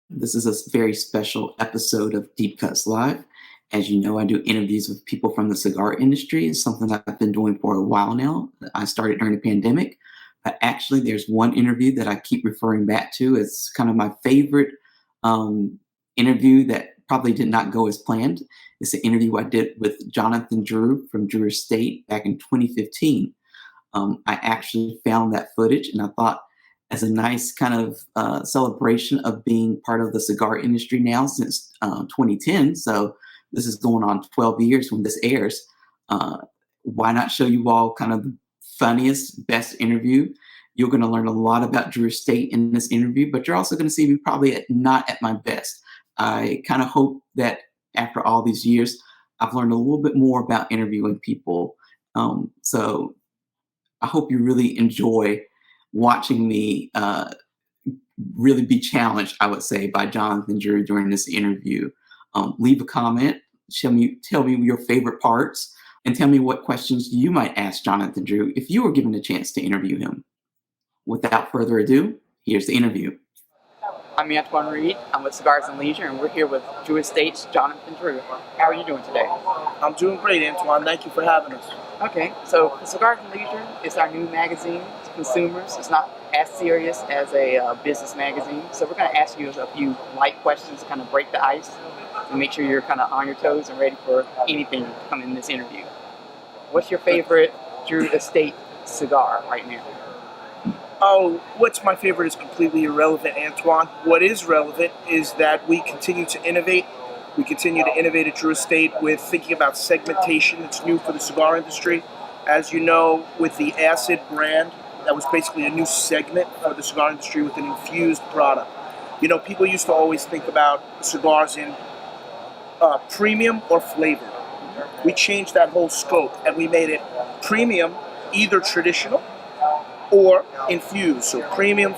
This is a very special episode of Deep Cuts Live. As you know, I do interviews with people from the cigar industry. It's something that I've been doing for a while now. I started during the pandemic, but actually, there's one interview that I keep referring back to. It's kind of my favorite um, interview that probably did not go as planned. It's an interview I did with Jonathan Drew from Drew Estate back in 2015. I actually found that footage and I thought, as a nice kind of celebration of being part of the cigar industry now since 2010. So this is going on 12 years when this airs. Uh, why not show you all kind of the funniest, best interview? You're going to learn a lot about Drew Estate in this interview, but you're also going to see me probably not at my best. I kind of hope that after all these years, I've learned a little bit more about interviewing people. So I hope you really enjoy watching me really be challenged, I would say, by Jonathan Drew during this interview. Leave a comment, tell me your favorite parts, and tell me what questions you might ask Jonathan Drew if you were given a chance to interview him. Without further ado, here's the interview. I'm Antoine Reed. I'm with Cigars and Leisure, and we're here with Drew Estate's Jonathan Drew. How are you doing today? I'm doing great, Antoine. Thank you for having us. Okay, so Cigars and Leisure is our new magazine to consumers. It's not as serious as a business magazine. So we're going to ask you a few light questions to kind of break the ice and make sure you're kind of on your toes and ready for anything to come in this interview. What's your favorite Drew Estate cigar right now? Oh, what's my favorite is completely irrelevant, Antoine. What is relevant is that we continue to innovate. We continue to innovate at Drew Estate with thinking about segmentation that's new for the cigar industry. As you know, with the Acid brand, that was basically a new segment for the cigar industry with an infused product. You know, people used to always think about cigars in premium or flavored. We changed that whole scope and we made it premium, either traditional or infused. So premium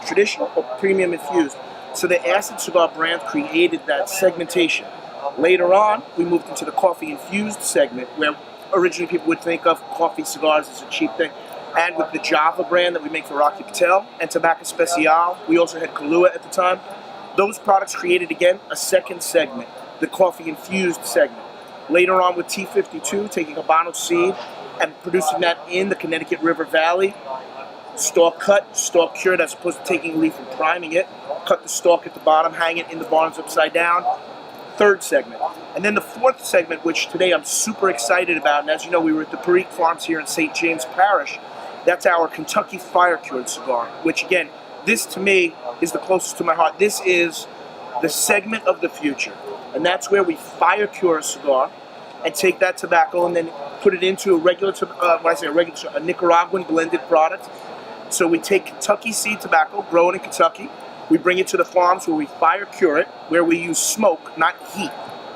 traditional or premium infused. So the Acid Cigar brand created that segmentation. Later on, we moved into the coffee infused segment where originally people would think of coffee cigars as a cheap thing. And with the Java brand that we make for Rocky Patel and Tobacco Special, we also had Kahlua at the time. Those products created again a second segment, the coffee infused segment. Later on with T52, taking Habano seed and producing that in the Connecticut River Valley, stalk cut, stalk cured, as opposed to taking a leaf and priming it. Cut the stalk at the bottom, hang it in the barns upside down. Third segment. And then the fourth segment, which today I'm super excited about, and as you know, we were at the Perique Farms here in St. James Parish. That's our Kentucky Fire Cured cigar, which again, this to me is the closest to my heart. This is the segment of the future. And that's where we fire cure a cigar and take that tobacco and then put it into a regular, a Nicaraguan blended product. So we take Kentucky seed tobacco, grown in Kentucky. We bring it to the farms where we fire cure it, where we use smoke, not heat.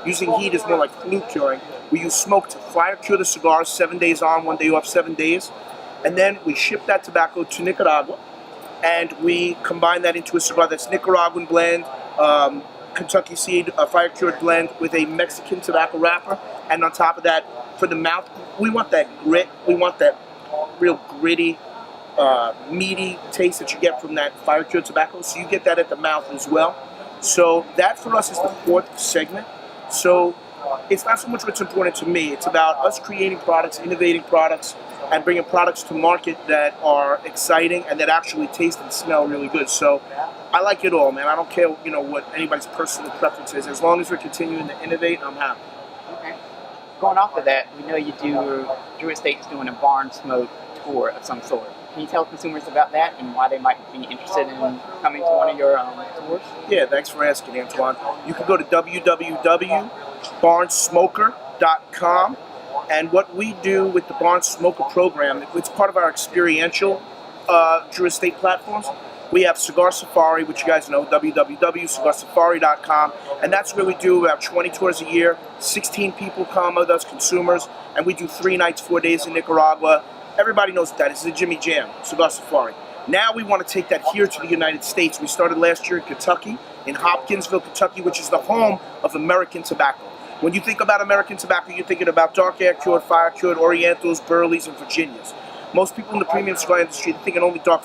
Using heat is more like flue curing. We use smoke to fire cure the cigars, 7 days on, 1 day off, 7 days. And then we ship that tobacco to Nicaragua, and we combine that into a cigar that's Nicaraguan blend, Kentucky seed, fire cured blend with a Mexican tobacco wrapper. And on top of that, for the mouth, we want that grit, we want that real gritty, meaty taste that you get from that fire cured tobacco, so you get that at the mouth as well. So that for us is the fourth segment. So it's not so much what's important to me, it's about us creating products, innovating products, and bringing products to market that are exciting and that actually taste and smell really good. So I like it all, man. I don't care, what anybody's personal preference is. As long as we're continuing to innovate, I'm happy. Okay. Going off of that, we know you do, Drew Estate's doing a barn smoke tour of some sort. Can you tell consumers about that and why they might be interested in coming to one of your tours? Yeah, thanks for asking, Antoine. You can go to www.barnsmoker.com, and what we do with the Barn Smoker program, it's part of our experiential Drew Estate platforms. We have Cigar Safari, which you guys know, www.cigarsafari.com, and that's where we do about 20 tours a year. 16 people come with us, consumers, and we do 3 nights, 4 days in Nicaragua. Everybody knows what that is. It's a Jimmy Jam, Cigar Safari. Now we want to take that here to the United States. We started last year in Kentucky, in Hopkinsville, Kentucky, which is the home of American tobacco. When you think about American tobacco, you're thinking about dark air cured, fire cured, Orientals, Burleys, and Virginias. Most people in the premium cigar industry are thinking only dark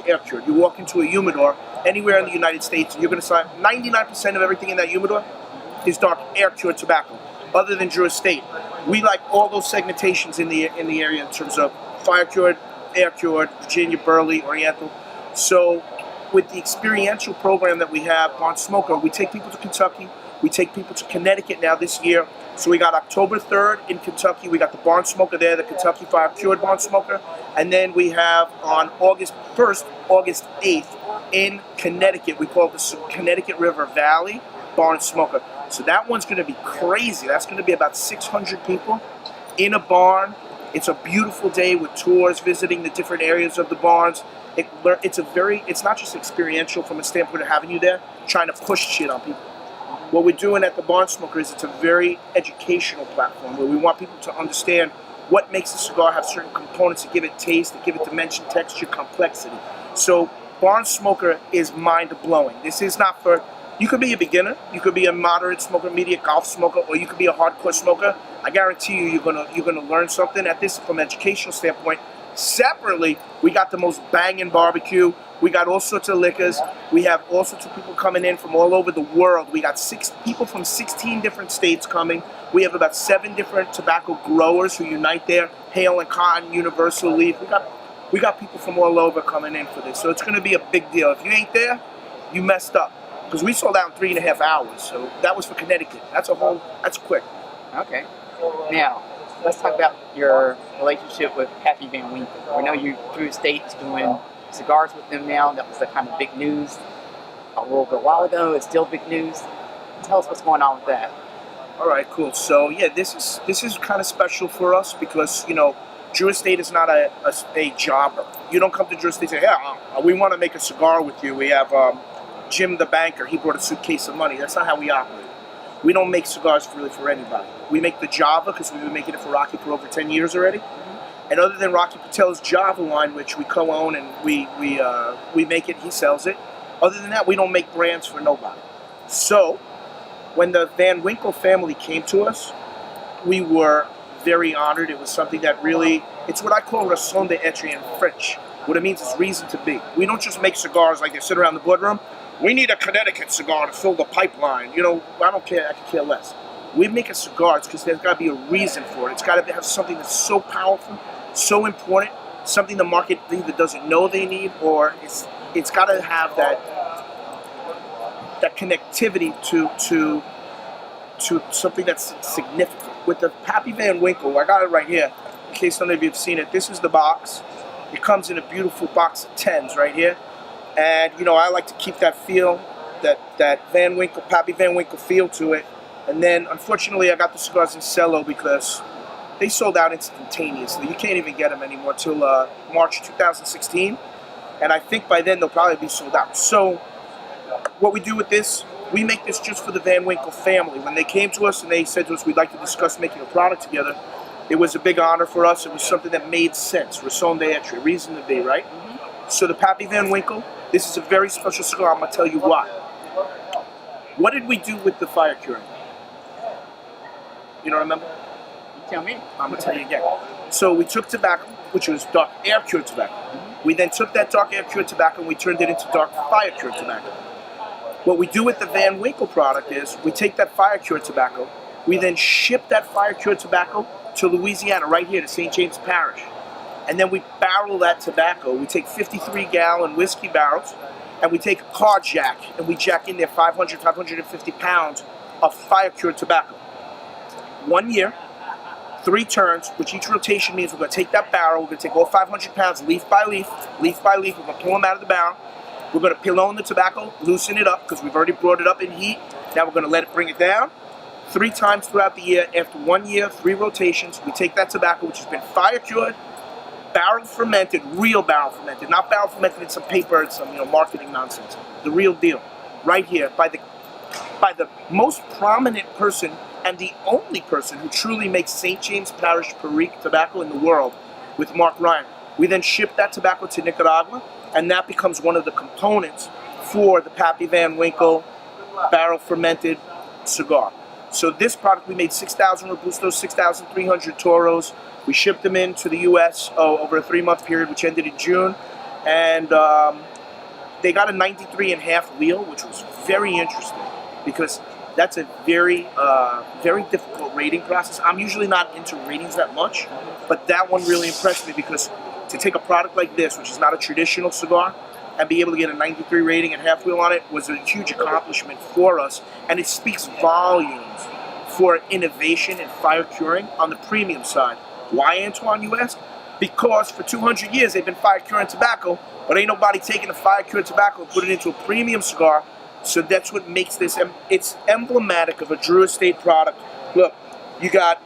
air cured. You walk into a humidor anywhere in the United States, you're going to find 99% of everything in that humidor is dark air-cured tobacco, other than Drew Estate. We like all those segmentations in the area in terms of fire-cured, air-cured, Virginia, Burley, Oriental. So with the experiential program that we have, Barn Smoker, we take people to Kentucky, we take people to Connecticut now this year. So we got October 3rd in Kentucky, we got the Barn Smoker there, the Kentucky Fire-Cured Barn Smoker, and then we have on August 1st, August 8th in Connecticut, we call it the Connecticut River Valley Barn Smoker. So that one's going to be crazy. That's going to be about 600 people in a barn. It's a beautiful day with tours, visiting the different areas of the barns. It's not just experiential from a standpoint of having you there, trying to push shit on people. What we're doing at the Barn Smoker is it's a very educational platform where we want people to understand what makes a cigar have certain components to give it taste, to give it dimension, texture, complexity. So Barn Smoker is mind-blowing. This is not for... You could be a beginner, you could be a moderate smoker, medium golf smoker, or you could be a hardcore smoker. I guarantee you, you're gonna learn something at this from an educational standpoint. Separately, we got the most banging barbecue. We got all sorts of liquors. We have all sorts of people coming in from all over the world. We got 6 people from 16 different states coming. We have about 7 different tobacco growers who unite there. Hale and Cotton, Universal Leaf. We got people from all over coming in for this. So it's gonna be a big deal. If you ain't there, you messed up. Because we sold out in 3.5 hours, so that was for Connecticut. That's quick. Okay. Now, let's talk about your relationship with Pappy Van Winkle. We know you Drew Estate is doing cigars with them now. That was the kind of big news a little bit while ago. It's still big news. Tell us what's going on with that. All right, cool. So yeah, this is kind of special for us because Drew Estate is not a jobber. You don't come to Drew Estate and say, "Yeah, we want to make a cigar with you." We have Jim the banker, he brought a suitcase of money. That's not how we operate. We don't make cigars really for anybody. We make the Java because we've been making it for Rocky for over 10 years already. And other than Rocky Patel's Java line, which we co-own and we make it, he sells it. Other than that, we don't make brands for nobody. So when the Van Winkle family came to us, we were very honored. It was something that really, it's what I call raison d'etre in French. What it means is reason to be. We don't just make cigars like they sit around the boardroom. We need a Connecticut cigar to fill the pipeline. I don't care. I could care less. We make a cigar because there's got to be a reason for it. It's got to have something that's so powerful, so important, something the market either doesn't know they need, or it's got to have that connectivity to something that's significant. With the Pappy Van Winkle, I got it right here. In case none of you have seen it, this is the box. It comes in a beautiful box of 10s right here. And, I like to keep that feel, that Van Winkle, Pappy Van Winkle feel to it. And then, unfortunately, I got the cigars in cello because they sold out instantaneously. You can't even get them anymore till March 2016. And I think by then they'll probably be sold out. So, what we do with this, we make this just for the Van Winkle family. When they came to us and they said to us, we'd like to discuss making a product together, it was a big honor for us. It was something that made sense. Raison d'etre, reason to be, right? So the Pappy Van Winkle, this is a very special cigar. I'm going to tell you why. What did we do with the fire curing? You don't remember? You tell me. I'm going to tell you again. So we took tobacco, which was dark air-cured tobacco. We then took that dark air-cured tobacco and we turned it into dark fire-cured tobacco. What we do with the Van Winkle product is we take that fire-cured tobacco, we then ship that fire-cured tobacco to Louisiana, right here to St. James Parish. And then we barrel that tobacco. We take 53-gallon whiskey barrels, and we take a car jack, and we jack in there 500, 550 pounds of fire-cured tobacco. 1 year, 3 turns, which each rotation means we're going to take that barrel, we're going to take all 500 pounds leaf by leaf, we're going to pull them out of the barrel. We're going to pillow the tobacco, loosen it up, because we've already brought it up in heat. Now we're going to let it bring it down. 3 times throughout the year. After 1 year, 3 rotations, we take that tobacco, which has been fire-cured, barrel fermented, real barrel fermented, not barrel fermented in some paper and some marketing nonsense. The real deal, right here, by the most prominent person and the only person who truly makes St. James Parish Perique tobacco in the world, with Mark Ryan. We then ship that tobacco to Nicaragua, and that becomes one of the components for the Pappy Van Winkle barrel fermented cigar. So this product, we made 6,000 Robustos, 6,300 Toros. We shipped them into the U.S. Over a 3-month period, which ended in June. And they got a 93.5 wheel, which was very interesting because that's a very, very difficult rating process. I'm usually not into ratings that much, but that one really impressed me because to take a product like this, which is not a traditional cigar, and be able to get a 93 rating and half wheel on it was a huge accomplishment for us, and it speaks volumes for innovation and fire curing on the premium side. Why, Antoine, you ask? Because for 200 years they've been fire curing tobacco, but ain't nobody taking the fire cured tobacco and put it into a premium cigar. So that's what makes this, it's emblematic of a Drew Estate product. Look, you got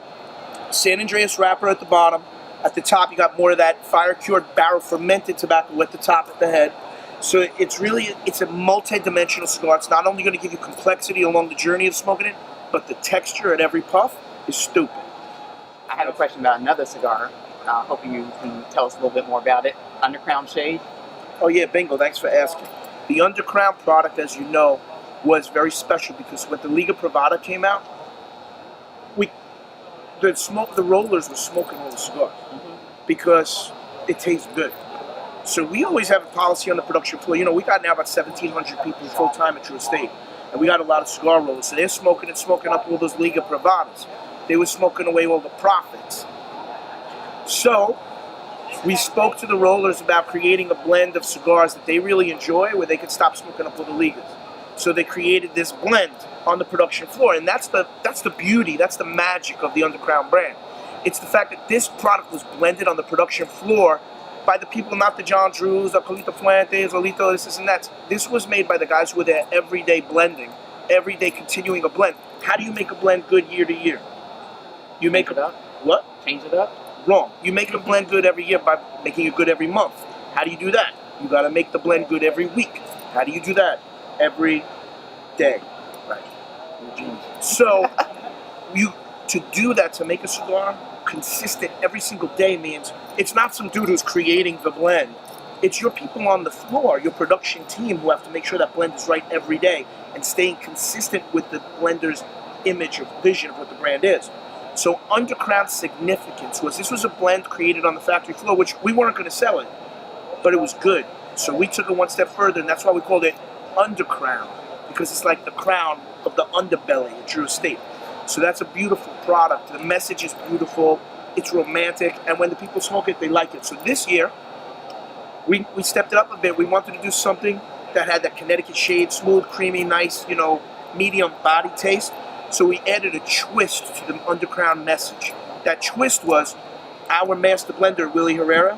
San Andreas wrapper at the bottom. At the top, you got more of that fire cured barrel fermented tobacco at the top at the head. So it's really, it's a multi-dimensional cigar. It's not only going to give you complexity along the journey of smoking it, but the texture at every puff is stupid. I have a question about another cigar. Hoping you can tell us a little bit more about it. Undercrown Shade. Oh yeah, bingo, thanks for asking. The Undercrown product, as you know, was very special because when the Liga Privada came out, the rollers were smoking all the cigars because it tastes good. So we always have a policy on the production floor. You know, we got now about 1,700 people full-time at Drew Estate, and we got a lot of cigar rollers. So they're smoking up all those Liga Privadas. They were smoking away all the profits. So we spoke to the rollers about creating a blend of cigars that they really enjoy where they could stop smoking up all the Ligas. So they created this blend on the production floor, and that's the beauty, that's the magic of the Undercrown brand. It's the fact that this product was blended on the production floor by the people, not the John Drews, the Colito Fuentes, Olito, this and that. This was made by the guys who were there every day blending, every day continuing a blend. How do you make a blend good year to year? You make it up. What? Change it up? Wrong. You make a blend good every year by making it good every month. How do you do that? You got to make the blend good every week. How do you do that? Every day. Right. So, to do that, to make a cigar consistent every single day means it's not some dude who's creating the blend. It's your people on the floor, your production team, who have to make sure that blend is right every day and staying consistent with the blender's image or vision of what the brand is. So Undercrown's significance was this was a blend created on the factory floor, which we weren't going to sell it, but it was good. So we took it one step further, and that's why we called it Undercrown, because it's like the crown of the underbelly at Drew Estate. So that's a beautiful product. The message is beautiful. It's romantic, and when the people smoke it, they like it. So this year, we stepped it up a bit. We wanted to do something that had that Connecticut shade, smooth, creamy, nice, medium body taste. So we added a twist to the Undercrown message. That twist was our master blender, Willie Herrera.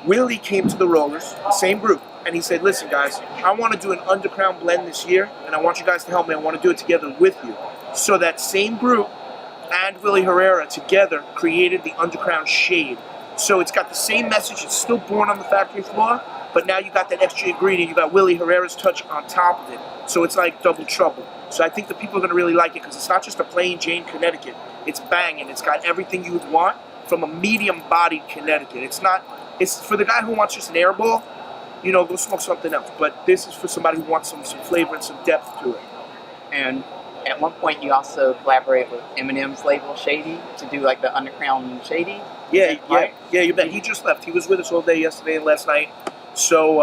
Willie came to the rollers, the same group, and he said, listen guys, I want to do an Undercrown blend this year, and I want you guys to help me. I want to do it together with you. So that same group and Willie Herrera together created the Undercrown Shade. So it's got the same message. It's still born on the factory floor, but now you got that extra ingredient. You got Willie Herrera's touch on top of it. So it's like double trouble. So I think the people are going to really like it because it's not just a plain Jane Connecticut. It's banging. It's got everything you would want from a medium-bodied Connecticut. It's for the guy who wants just an airball, go smoke something else. But this is for somebody who wants some flavor and some depth to it. And at one point you also collaborated with Eminem's label, Shady, to do like the Undercrown Shady. Yeah, you bet. He just left. He was with us all day yesterday and last night. So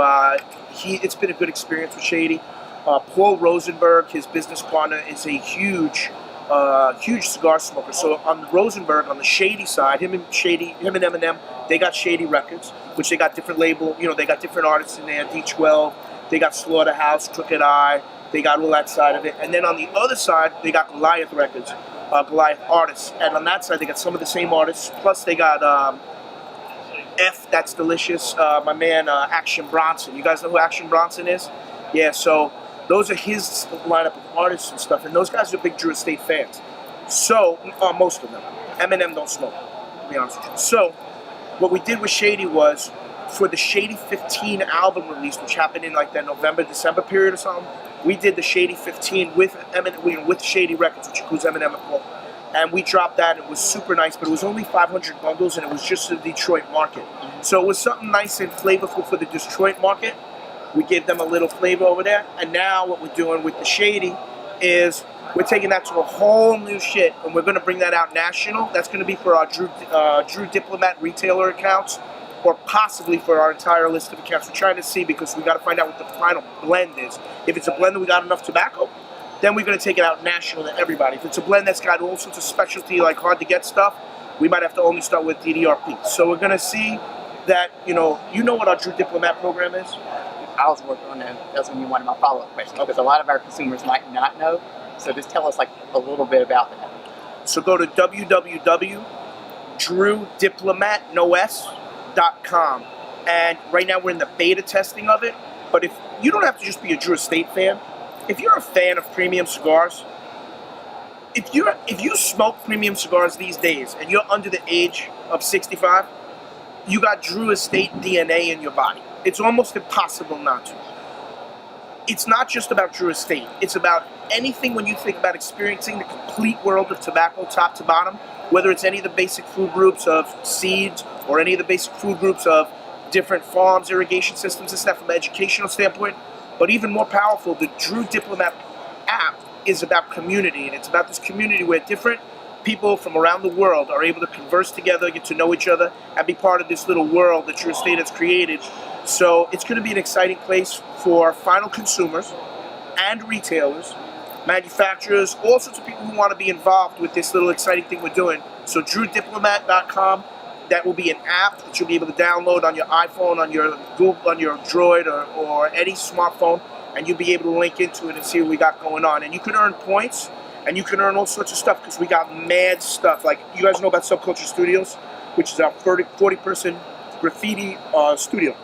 it's been a good experience with Shady. Paul Rosenberg, his business partner, is a huge cigar smoker. So on Rosenberg, on the Shady side, him and Eminem, they got Shady Records, which they got different label. They got different artists in there. D12, they got Slaughterhouse, Crooked Eye, they got all that side of it. And then on the other side, they got Goliath Records, Goliath artists. And on that side, they got some of the same artists. Plus, they got F, That's Delicious, my man Action Bronson. You guys know who Action Bronson is? Yeah, so those are his lineup of artists and stuff, and those guys are big Drew Estate fans. So, most of them. Eminem don't smoke, to be honest with you. So, what we did with Shady was, for the Shady 15 album release, which happened in like that November, December period or something, we did the Shady 15 with Shady Records, which includes Eminem and Paul. And we dropped that. It was super nice, but it was only 500 bundles, and it was just the Detroit market. So it was something nice and flavorful for the Detroit market. We gave them a little flavor over there, and now what we're doing with the Shady is we're taking that to a whole new shit, and we're going to bring that out national. That's going to be for our Drew Diplomat retailer accounts, or possibly for our entire list of accounts. We're trying to see because we got to find out what the final blend is. If it's a blend that we got enough tobacco, then we're going to take it out national to everybody. If it's a blend that's got all sorts of specialty, like hard to get stuff, we might have to only start with DDRP. So we're going to see that, you know what our Drew Diplomat program is? I was working on that. That's going to be one of my follow-up questions because a lot of our consumers might not know. So just tell us like a little bit about that. So go to www.drewdiplomat.com, and right now we're in the beta testing of it. But if you don't have to just be a Drew Estate fan, if you're a fan of premium cigars, if you smoke premium cigars these days and you're under the age of 65, you got Drew Estate DNA in your body. It's almost impossible not to. It's not just about Drew Estate. It's about anything when you think about experiencing the complete world of tobacco, top to bottom, whether it's any of the basic food groups of seeds or any of the basic food groups of different farms, irrigation systems, and stuff from an educational standpoint. But even more powerful, the Drew Diplomat app is about community, and it's about this community where different people from around the world are able to converse together, get to know each other, and be part of this little world that Drew Estate has created. So it's going to be an exciting place for final consumers and retailers, manufacturers, all sorts of people who want to be involved with this little exciting thing we're doing. So drewdiplomat.com, that will be an app that you'll be able to download on your iPhone, on your Google, on your Droid, or any smartphone, and you'll be able to link into it and see what we got going on. And you can earn points, and you can earn all sorts of stuff because we got mad stuff. Like, you guys know about Subculture Studios, which is our 40-person graffiti studio.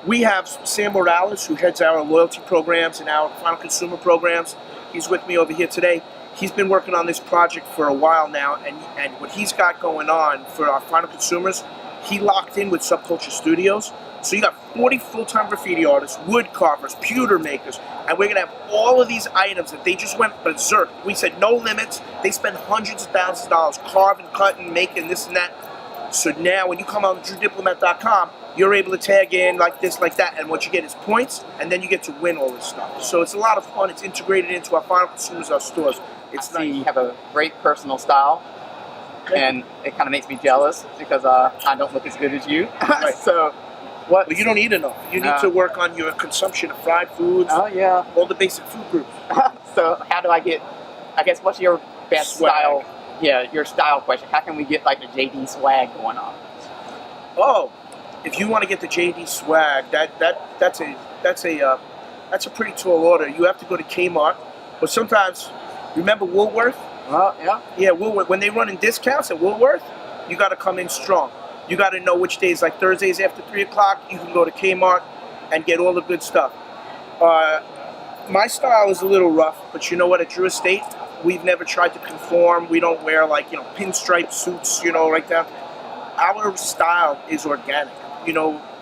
We have Sam Morales, who heads our loyalty programs and our final consumer programs. He's with me over here today. He's been working on this project for a while now, and what he's got going on for our final consumers, he locked in with Subculture Studios. So you got 40 full-time graffiti artists, wood carvers, pewter makers, and we're going to have all of these items that they just went berserk. We said no limits. They spend hundreds of thousands of dollars carving, cutting, making this and that. So now when you come on drewdiplomat.com, you're able to tag in like this, like that, and what you get is points, and then you get to win all this stuff. So it's a lot of fun. It's integrated into our final consumers, our stores. It's I see nice. you have a great personal style, and it kind of makes me jealous because I don't look as good as you. Right. So, what? But you don't eat enough. You need to work on your consumption of fried foods. Oh yeah. All the basic food groups. So how do I get? I guess what's your best Swag. style? Yeah, your style question. How can we get like the JD swag going on? Oh, if you want to get the JD swag, that's a pretty tall order. You have to go to Kmart, but sometimes, remember Woolworth? Yeah. Yeah, Woolworth. When they run in discounts at Woolworth, you got to come in strong. You got to know which days, like Thursdays after 3 o'clock, you can go to Kmart and get all the good stuff. My style is a little rough, but you know what? At Drew Estate, we've never tried to conform. We don't wear pinstripe suits, like that. Our style is organic.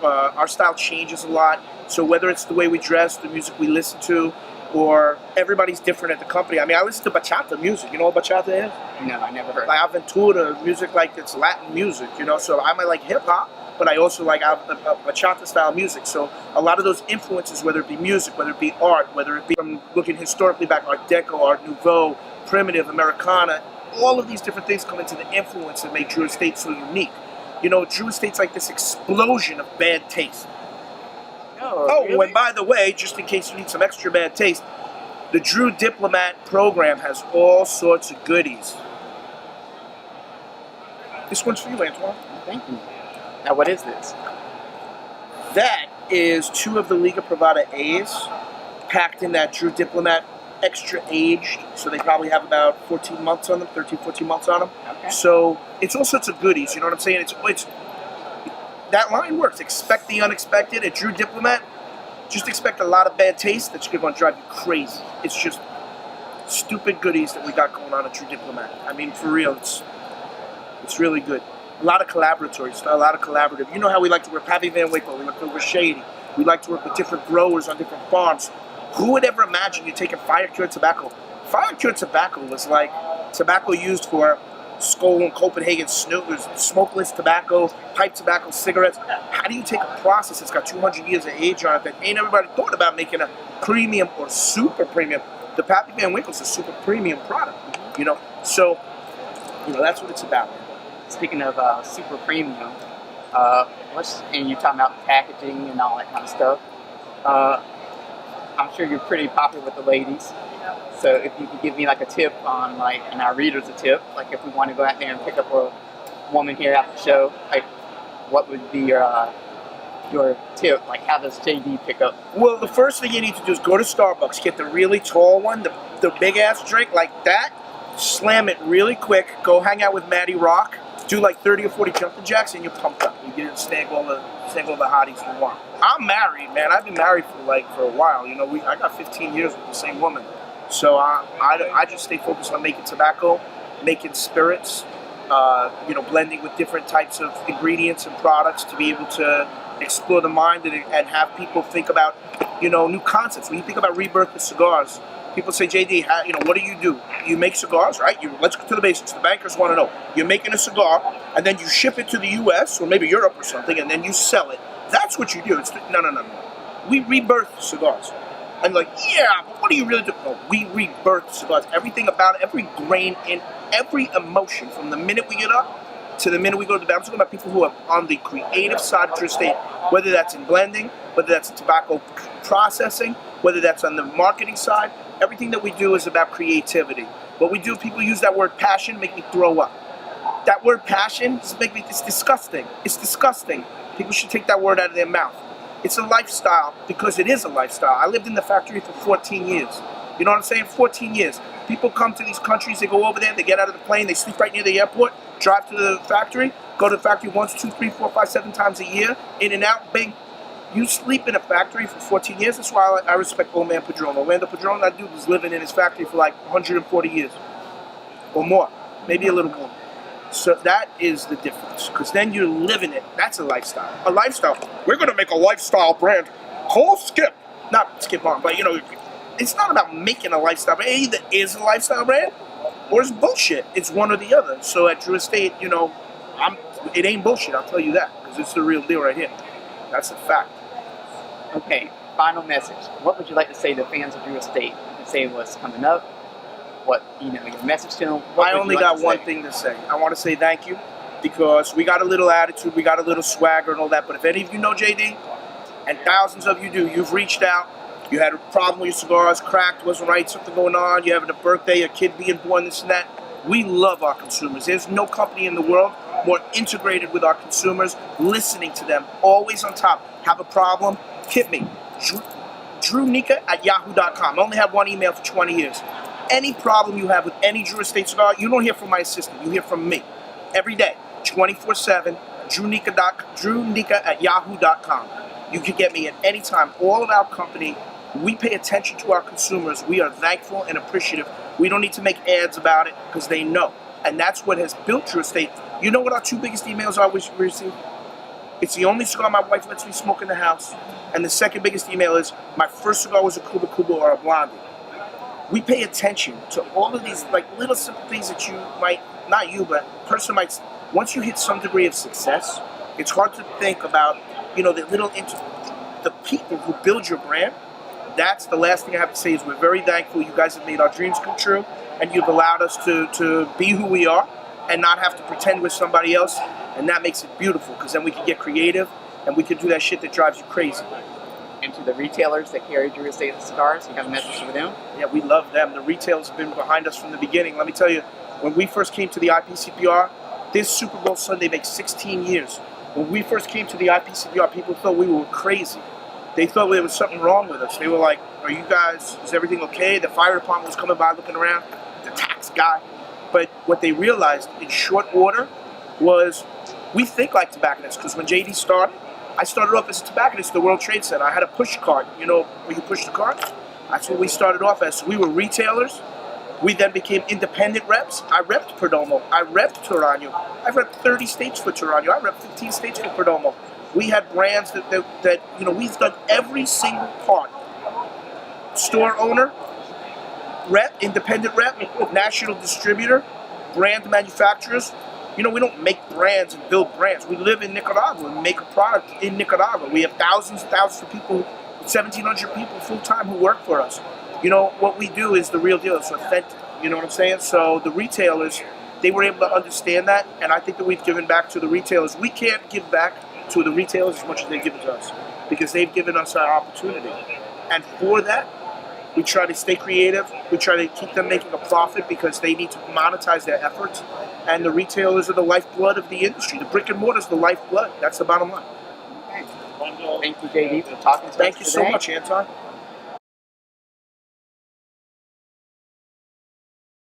Our style changes a lot. So whether it's the way we dress, the music we listen to, or everybody's different at the company. I mean, I listen to bachata music. You know what bachata is? No, I never heard. Like Aventura music, like it's Latin music. So I might like hip hop, but I also like bachata style music. So a lot of those influences, whether it be music, whether it be art, whether it be from looking historically back, Art Deco, Art Nouveau, Primitive, Americana, all of these different things come into the influence that make Drew Estate so unique. Drew Estate's like this explosion of bad taste. Oh, really? And by the way, just in case you need some extra bad taste, the Drew Diplomat program has all sorts of goodies. This one's for you, Antoine. Thank you. Now, what is this? That is 2 of the Liga Privada A's packed in that Drew Diplomat extra aged, so they probably have about 14 months on them, 13, 14 months on them. Okay. So it's all sorts of goodies, you know what I'm saying? It's that line works. Expect the unexpected. At Drew Diplomat, just expect a lot of bad taste that's going to drive you crazy. It's just stupid goodies that we got going on at Drew Diplomat. I mean, for real, it's really good. A lot of collaboratory stuff, a lot of collaborative. You know how we like to work Pappy Van Winkle, we like to work with Shady. We like to work with different growers on different farms. Who would ever imagine you taking fire-cured tobacco? Fire-cured tobacco was like tobacco used for Skoal and Copenhagen smokeless tobacco, pipe tobacco, cigarettes. How do you take a process that's got 200 years of age on it that ain't everybody thought about making a premium or super premium? The Pappy Van Winkle is a super premium product, So, that's what it's about. Speaking of super premium, And you're talking about packaging and all that kind of stuff. I'm sure you're pretty popular with the ladies. So if you could give me like a tip on like, and our readers a tip, like if we want to go out there and pick up a woman here after the show, like what would be your tip? Like how does JD pick up? Well, the first thing you need to do is go to Starbucks, get the really tall one, the big ass drink like that, slam it really quick, go hang out with Maddie Rock, do like 30 or 40 jumping jacks, and you're pumped up. You get to snag all the hotties you want. I'm married, man. I've been married for a while. You know, I got 15 years with the same woman. So I just stay focused on making tobacco, making spirits, blending with different types of ingredients and products to be able to explore the mind and have people think about, new concepts. When you think about Rebirth with cigars, people say, JD, what do? You make cigars, right? Let's go to the basics. The bankers want to know. You're making a cigar, and then you ship it to the U.S. or maybe Europe or something, and then you sell it. That's what you do. No. We rebirth cigars. I'm like, yeah, but what do you really do? No, we rebirth cigars. Everything about it, every grain in every emotion, from the minute we get up to the minute we go to the bed. I'm talking about people who are on the creative side of your estate, whether that's in blending, whether that's in tobacco processing, whether that's on the marketing side. Everything that we do is about creativity. What we do, people use that word passion, make me throw up. That word passion, it's disgusting. It's disgusting. People should take that word out of their mouth. It's a lifestyle because it is a lifestyle. I lived in the factory for 14 years. You know what I'm saying? 14 years. People come to these countries, they go over there, they get out of the plane, they sleep right near the airport, drive to the factory, go to the factory once, 2, 3, 4, 5, 7 times a year, in and out, bing. You sleep in a factory for 14 years. That's why I respect Old Man Padron. Orlando Padron, that dude was living in his factory for like 140 years or more, maybe a little more. So that is the difference, because then you're living it. That's a lifestyle. A lifestyle. We're going to make a lifestyle brand. Call Skip. Not Skip on, but it's not about making a lifestyle brand. It either is a lifestyle brand or it's bullshit. It's one or the other. So at Drew Estate, it ain't bullshit, I'll tell you that, because it's the real deal right here. That's a fact. Okay, final message. What would you like to say to fans of Drew Estate? You can say what's coming up, your message to them. I only got one thing to say. I want to say thank you, because we got a little attitude, we got a little swagger and all that, but if any of you know JD, and thousands of you do, you've reached out, you had a problem with your cigars, cracked, wasn't right, something going on, you're having a birthday, a kid being born, this and that. We love our consumers. There's no company in the world more integrated with our consumers, listening to them, always on top. Have a problem? Hit me. DrewNika@yahoo.com. I only have one email for 20 years. Any problem you have with any Drew Estate cigar, you don't hear from my assistant. You hear from me. Every day, 24/7, DrewNika@yahoo.com. You can get me at any time. All of our company, we pay attention to our consumers. We are thankful and appreciative. We don't need to make ads about it because they know. And that's what has built Drew Estate. You know what our 2 biggest emails are we receive? It's the only cigar my wife lets me smoke in the house. And the second biggest email is, my first cigar was a Cuba Cuba or a Blondie. We pay attention to all of these little simple things that you might, not you, but a person might, once you hit some degree of success, it's hard to think about, the people who build your brand. That's the last thing I have to say is we're very thankful. You guys have made our dreams come true, and you've allowed us to be who we are and not have to pretend we're somebody else, and that makes it beautiful, because then we can get creative and we can do that shit that drives you crazy. And to the retailers that carry Drew Estate cigars, you have a message for them? Yeah, we love them. The retailers have been behind us from the beginning. Let me tell you, when we first came to the IPCPR, this Super Bowl Sunday makes 16 years. When we first came to the IPCPR, people thought we were crazy. They thought there was something wrong with us. They were like, is everything okay? The fire department was coming by looking around, the tax guy. But what they realized in short order was, we think like tobacconists, because when JD started, I started off as a tobacconist at the World Trade Center. I had a push cart, where you push the cart? That's what we started off as. So we were retailers. We then became independent reps. I repped Perdomo. I repped Torano. I've repped 30 states for Torano. I repped 15 states for Perdomo. We had brands that we've done every single part. Store owner, rep, independent rep, national distributor, brand manufacturers. We don't make brands and build brands. We live in Nicaragua and make a product in Nicaragua. We have thousands and thousands of people, 1,700 people full-time who work for us. What we do is the real deal. It's authentic. You know what I'm saying? So the retailers, they were able to understand that, and I think that we've given back to the retailers. We can't give back to the retailers as much as they've given to us, because they've given us our opportunity. And for that, we try to stay creative. We try to keep them making a profit because they need to monetize their efforts. And the retailers are the lifeblood of the industry. The brick and mortar is the lifeblood. That's the bottom line. Okay. Thank you, JD, for talking to us Thank you so today. much, Anton.